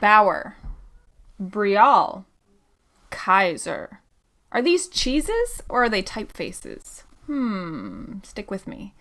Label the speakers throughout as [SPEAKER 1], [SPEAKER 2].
[SPEAKER 1] Bauer, Brial, Kaiser. Are these cheeses or are they typefaces? Stick with me.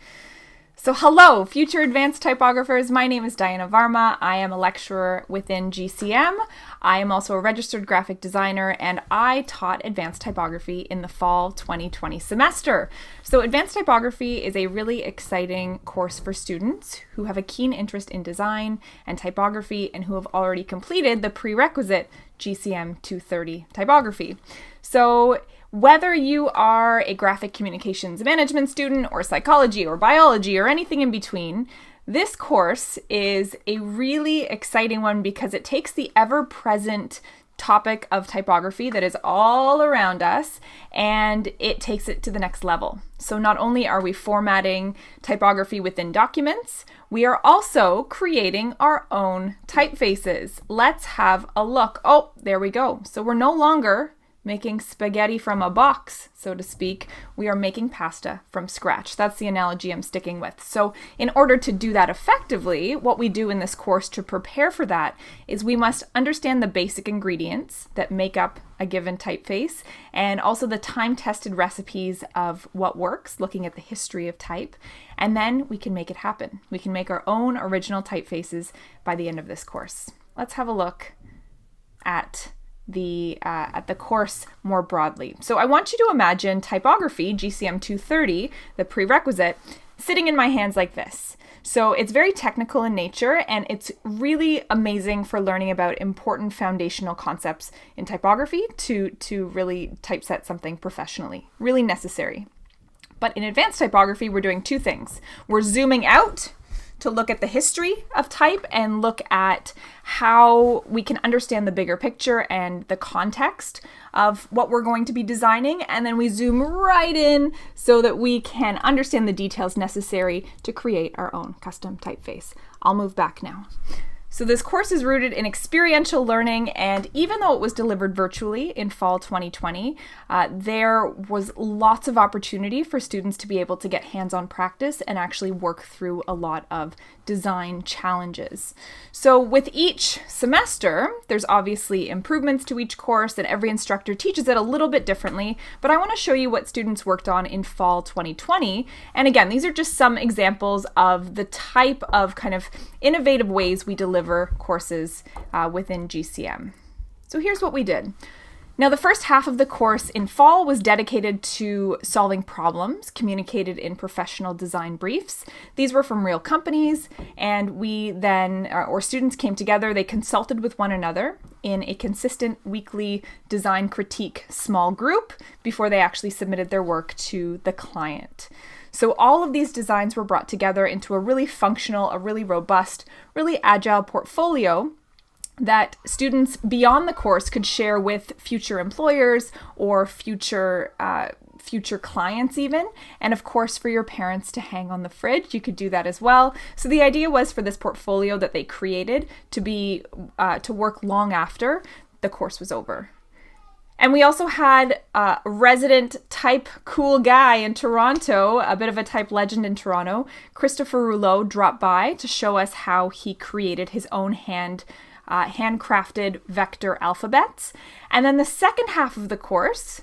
[SPEAKER 1] So hello, future advanced typographers. My name is Diana Varma. I am a lecturer within GCM. I am also a registered graphic designer, and I taught advanced typography in the fall 2020 semester. So advanced typography is a really exciting course for students who have a keen interest in design and typography and who have already completed the prerequisite GCM 230 typography. So whether you are a graphic communications management student or psychology or biology or anything in between, this course is a really exciting one because it takes the ever-present topic of typography that is all around us and it takes it to the next level. So not only are we formatting typography within documents, we are also creating our own typefaces. Let's have a look. Oh, there we go. So we're no longer making spaghetti from a box, so to speak. We are making pasta from scratch. That's the analogy I'm sticking with. So in order to do that effectively, what we do in this course to prepare for that is we must understand the basic ingredients that make up a given typeface and also the time-tested recipes of what works, looking at the history of type, and then we can make it happen. We can make our own original typefaces by the end of this course. Let's have a look at the course more broadly. So I want you to imagine typography, GCM 230, the prerequisite, sitting in my hands like this. So it's very technical in nature and it's really amazing for learning about important foundational concepts in typography to really typeset something professionally. Really necessary. But in advanced typography, we're doing two things. We're zooming out to look at the history of type and look at how we can understand the bigger picture and the context of what we're going to be designing. And then we zoom right in so that we can understand the details necessary to create our own custom typeface. I'll move back now. So this course is rooted in experiential learning, and even though it was delivered virtually in fall 2020, there was lots of opportunity for students to be able to get hands-on practice and actually work through a lot of design challenges. So with each semester, there's obviously improvements to each course, and every instructor teaches it a little bit differently, but I want to show you what students worked on in fall 2020. And again, these are just some examples of the type of kind of innovative ways we deliver courses within GCM. So here's what we did. Now, the first half of the course in fall was dedicated to solving problems communicated in professional design briefs. These were from real companies, and we then, or students came together, they consulted with one another in a consistent weekly design critique small group before they actually submitted their work to the client. So all of these designs were brought together into a really functional, a really robust, really agile portfolio that students beyond the course could share with future employers or future clients even, and of course for your parents to hang on the fridge. You could do that as well. So the idea was for this portfolio that they created to be to work long after the course was over. And we also had a resident type cool guy in Toronto, a bit of a type legend in Toronto, Christopher Rouleau, drop by to show us how he created his own handcrafted vector alphabets. And then the second half of the course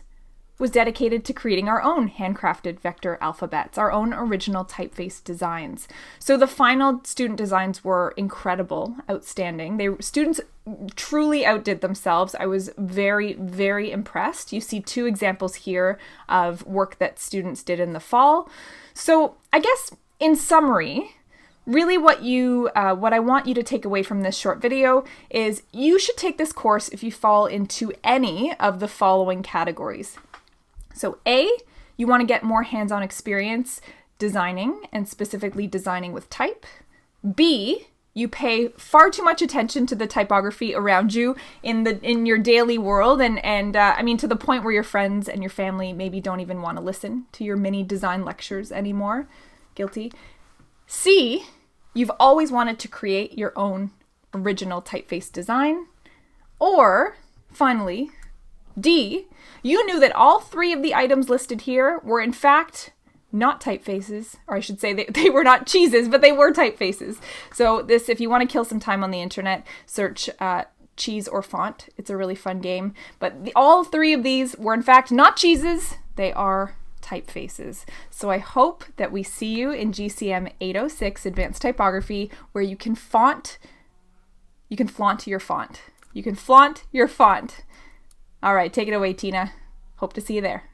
[SPEAKER 1] was dedicated to creating our own handcrafted vector alphabets, our own original typeface designs. So the final student designs were incredible, outstanding. Students truly outdid themselves. I was very, very impressed. You see two examples here of work that students did in the fall. So I guess in summary, really what I want you to take away from this short video is you should take this course if you fall into any of the following categories. So A, you want to get more hands-on experience designing and specifically designing with type. B, you pay far too much attention to the typography around you in your daily world and I mean to the point where your friends and your family maybe don't even want to listen to your mini design lectures anymore. Guilty. C, you've always wanted to create your own original typeface design. Or finally, D, you knew that all three of the items listed here were in fact not typefaces, or I should say they were not cheeses, but they were typefaces. So this, if you want to kill some time on the internet, search cheese or font. It's a really fun game. But all three of these were in fact not cheeses. They are typefaces. So I hope that we see you in GCM 806 Advanced Typography, where you can flaunt your font. You can flaunt your font. All right, take it away, Tina. Hope to see you there.